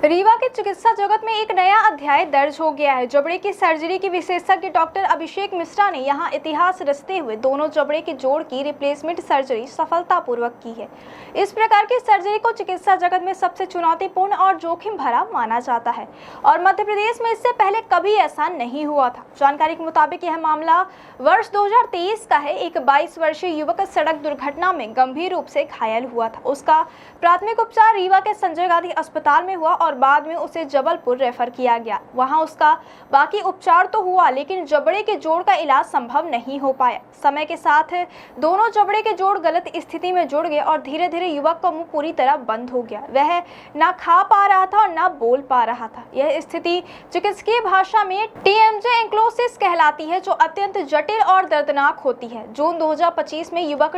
रीवा के चिकित्सा जगत में एक नया अध्याय दर्ज हो गया है। जबड़े की सर्जरी की विशेषज्ञ डॉक्टर अभिषेक मिश्रा ने यहां इतिहास रचते हुए दोनों जबड़े के जोड़ की रिप्लेसमेंट सर्जरी सफलतापूर्वक की है। इस प्रकार की सर्जरी को चिकित्सा जगत में सबसे चुनौतीपूर्ण और जोखिम भरा माना जाता है और मध्य प्रदेश में इससे पहले कभी ऐसा नहीं हुआ था। जानकारी के मुताबिक यह मामला वर्ष 2023 का है। एक 22 वर्षीय युवक सड़क दुर्घटना में गंभीर रूप से घायल हुआ था। उसका प्राथमिक उपचार रीवा के संजय गांधी अस्पताल में हुआ और बाद में उसे जबलपुर रेफर किया गया। वहां उसका बाकी उपचार तो हुआ, लेकिन जबड़े के जोड़ का इलाज संभव नहीं हो पाया। समय के साथ दोनों जबड़े के जोड़ गलत स्थिति में जुड़ गए और धीरे धीरे युवक का मुंह पूरी तरह बंद हो गया। वह ना खा पा रहा था और ना बोल पा रहा था। यह स्थिति चिकित्सकीय भाषा में TMJ एंक्लोसिस कहलाती है, जो अत्यंत जटिल और दर्दनाक होती है। जून 2025 में युवक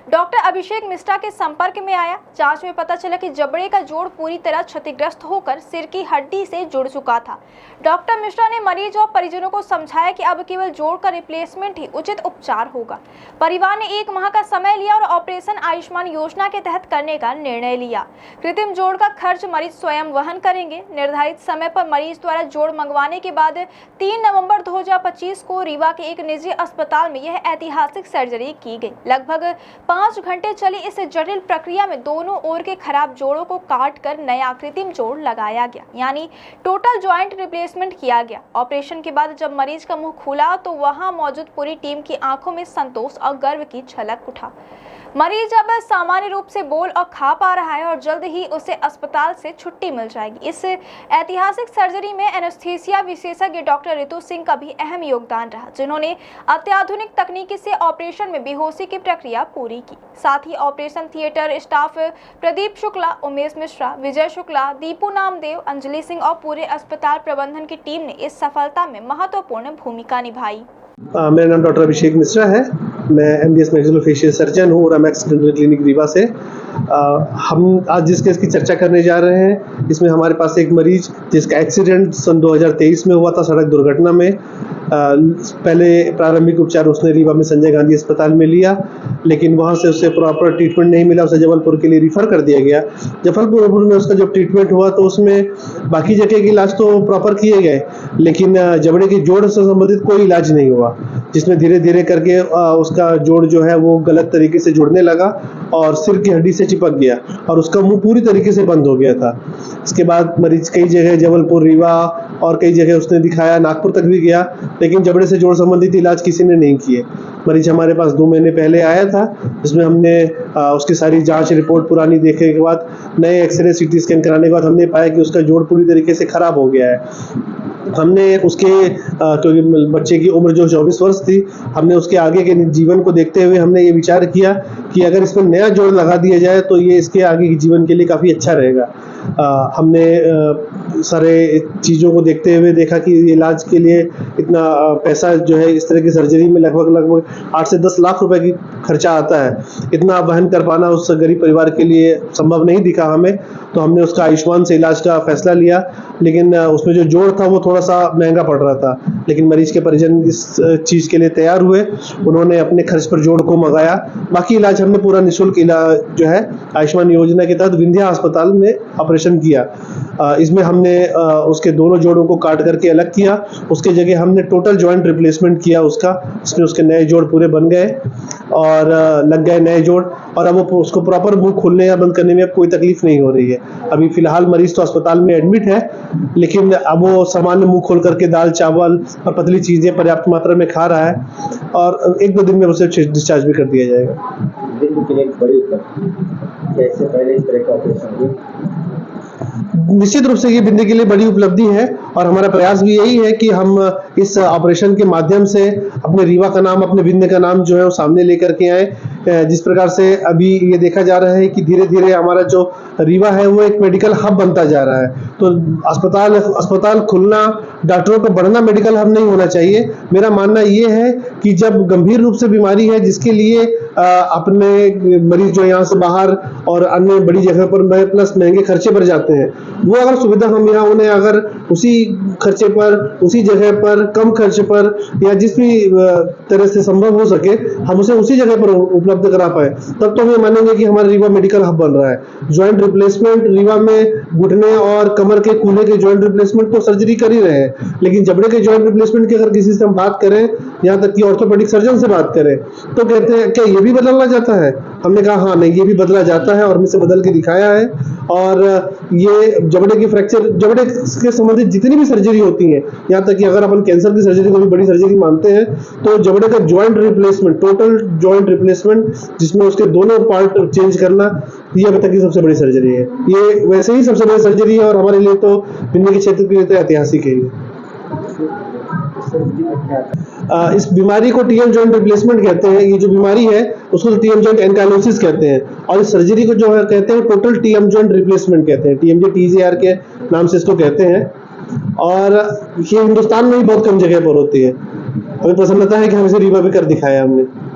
डॉक्टर अभिषेक मिश्रा के संपर्क में आया। जांच में पता चला कि जबड़े का जोड़ पूरी तरह क्षतिग्रस्त होकर सिर की हड्डी से जुड़ चुका था। डॉक्टर मिश्रा ने मरीज और परिजनों को समझाया कि अब केवल जोड़ का रिप्लेसमेंट ही उचित उपचार होगा। परिवार ने 1 माह का समय लिया और ऑपरेशन आयुष्मान योजना के तहत करने का निर्णय लिया। कृत्रिम जोड़ का खर्च मरीज स्वयं वहन करेंगे। निर्धारित समय पर मरीज द्वारा जोड़ मंगवाने के बाद 3 नवंबर 2025 को रीवा के एक निजी अस्पताल में यह ऐतिहासिक सर्जरी की गई। लगभग 5 घंटे चली इस जटिल प्रक्रिया में दोनों ओर के खराब जोड़ों को काट कर नया कृत्रिम जोड़ लगाया गया, यानी टोटल जॉइंट रिप्लेसमेंट किया गया। ऑपरेशन के बाद जब मरीज का मुंह खुला तो वहां मौजूद पूरी टीम की आंखों में संतोष और गर्व की झलक उठा। मरीज अब सामान्य रूप से बोल और खा पा रहा है और जल्द ही उसे अस्पताल से छुट्टी मिल जाएगी। इस ऐतिहासिक सर्जरी में एनेस्थीसिया विशेषज्ञ डॉक्टर ऋतु सिंह का भी अहम योगदान रहा, जिन्होंने अत्याधुनिक तकनीकी से ऑपरेशन में बेहोशी की प्रक्रिया पूरी की। साथ ही operation theatre staff Pradeep Shukla, Umesh Mishra, Vijay Shukla, Deepu Namdev, Anjali Singh और पूरे अस्पताल प्रबंधन की टीम ने इस सफलता में महत्वपूर्ण भूमिका निभाई। मेरा नाम डॉक्टर अभिषेक मिश्रा है। मैं MDS मैक्सिलोफेशियल सर्जन हूँ रमैक्स डेंटल क्लिनिक रीवा से। हम आज जिस केस की चर्चा करने जा रहे हैं, इसमें हमारे पास एक मरीज जिसका एक्सीडेंट सन 2023 में हुआ था सड़क दुर्घटना में। पहले प्रारंभिक उपचार उसने रीवा में संजय गांधी अस्पताल में लिया, लेकिन वहाँ से उसे प्रॉपर ट्रीटमेंट नहीं मिला। उसे जबलपुर के लिए रिफ़र कर दिया गया। जबलपुर में उसका जब ट्रीटमेंट हुआ तो उसमें बाकी जगह के इलाज तो प्रॉपर किए गए, लेकिन जबड़े की जोड़ से संबंधित कोई इलाज नहीं हुआ, जिसमें धीरे धीरे करके उसका जोड़ जो है वो गलत तरीके से जुड़ने लगा और सिर की हड्डी से चिपक गया और उसका मुंह पूरी तरीके से बंद हो गया था। इसके बाद मरीज कई जगह जबलपुर, रीवा और कई जगह उसने दिखाया, नागपुर तक भी गया, लेकिन जबड़े से जोड़ संबंधित इलाज किसी ने नहीं किए। मरीज हमारे पास 2 महीने पहले आया था, जिसमें हमने उसकी सारी जांच रिपोर्ट पुरानी देखने के बाद, नए एक्सरे CT स्कैन कराने के बाद हमने पाया कि उसका जोड़ पूरी तरीके से खराब हो गया है। हमने उसके क्योंकि बच्चे की उम्र जो 24 वर्ष थी, हमने उसके आगे के जीवन को देखते हुए हमने ये विचार किया कि अगर इसमें नया जोड़ लगा दिया जाए तो ये इसके आगे के जीवन के लिए काफ़ी अच्छा रहेगा। हमने सारे चीज़ों को देखते हुए देखा कि इलाज के लिए इतना पैसा जो है इस तरह की सर्जरी में लगभग 8 से 10 लाख रुपए की खर्चा आता है। इतना वहन कर पाना उस गरीब परिवार के लिए संभव नहीं दिखा हमें, तो हमने उसका आयुष्मान से इलाज का फैसला लिया। लेकिन उसमें जो जोड़ था वो थोड़ा सा महंगा पड़ रहा था, लेकिन मरीज के परिजन इस चीज़ के लिए तैयार हुए। उन्होंने अपने खर्च पर जोड़ को मंगाया। बाकी इलाज हमने पूरा निःशुल्क इलाज जो है आयुष्मान योजना के तहत विंध्या अस्पताल में ऑपरेशन किया। इसमें हमने उसके दोनों जोड़ों को काट करके अलग किया। उसके जगह हमने टोटल जॉइंट रिप्लेसमेंट किया उसका, जिसमें उसके नए जोड़ पूरे बन गए और लग गए नए जोड़, और अब वो उसको प्रॉपर मुंह खोलने या बंद करने में अब कोई तकलीफ नहीं हो रही है। अभी फिलहाल मरीज तो अस्पताल में एडमिट है, लेकिन अब वो सामान्य मुंह खोल करके दाल चावल और पतली चीज़ें पर्याप्त मात्रा में खा रहा है और 1-2 दिन में उसे डिस्चार्ज भी कर दिया जाएगा। निश्चित रूप से ये बिंदी के लिए बड़ी उपलब्धि है और हमारा प्रयास भी यही है कि हम इस ऑपरेशन के माध्यम से अपने रीवा का नाम, अपने बिंदी का नाम जो है वो सामने लेकर के आए। जिस प्रकार से अभी ये देखा जा रहा है कि धीरे धीरे हमारा जो रीवा है वो एक मेडिकल हब बनता जा रहा है, तो अस्पताल खुलना, डॉक्टरों का बढ़ना मेडिकल हब नहीं होना चाहिए। मेरा मानना ये है कि जब गंभीर रूप से बीमारी है जिसके लिए अपने मरीज जो यहाँ से बाहर और अन्य बड़ी जगह पर प्लस महंगे खर्चे पर जाते हैं, वो अगर सुविधा हम यहाँ उन्हें अगर उसी खर्चे पर, उसी जगह पर, कम खर्चे पर या जिस भी तरह से संभव हो सके हम उसे उसी जगह पर उपलब्ध करा पाए, तब तो हम मानेंगे कि हमारा रीवा मेडिकल हब बन रहा है। ज्वाइंट रिप्लेसमेंट, रीवा में घुटने और कमर के कूल्हे के जॉइंट रिप्लेसमेंट तो सर्जरी कर ही रहे हैं, लेकिन जबड़े के जॉइंट रिप्लेसमेंट की अगर किसी से हम बात करें, यहाँ तक कि ऑर्थोपेडिक सर्जन से बात करें, तो कहते हैं क्या ये भी बदलना जाता है? हमने कहा हाँ, नहीं, ये भी बदला जाता है और हमने इसे बदल के दिखाया है। और ये जबड़े की फ्रैक्चर, जबड़े के संबंधित जितनी भी सर्जरी होती है, यहाँ तक कि अगर अपन कैंसर की सर्जरी को भी बड़ी सर्जरी मानते हैं, तो जबड़े का joint replacement, total joint replacement, जिसमें उसके दोनों पार्ट चेंज करना, ये अब तक की सबसे बड़ी सर्जरी है। ये वैसे ही सबसे बड़ी सर्जरी है और हमारे लिए तो दुनिया के क्षेत्र के लिए तो ऐतिहासिक है। इस बीमारी को टीएम जॉइंट रिप्लेसमेंट कहते हैं। ये जो बीमारी है उसको टीएम जॉइंट एंकाइलोसिस कहते हैं, और इस सर्जरी को जो है कहते हैं टोटल टीएम जॉइंट रिप्लेसमेंट कहते हैं। टीएमजे टीजेआर के नाम से इसको कहते हैं, और ये हिंदुस्तान में ही बहुत कम जगह पर होती है। हमें प्रसन्नता है कि हम इसे रीवा भी कर दिखाया हमने।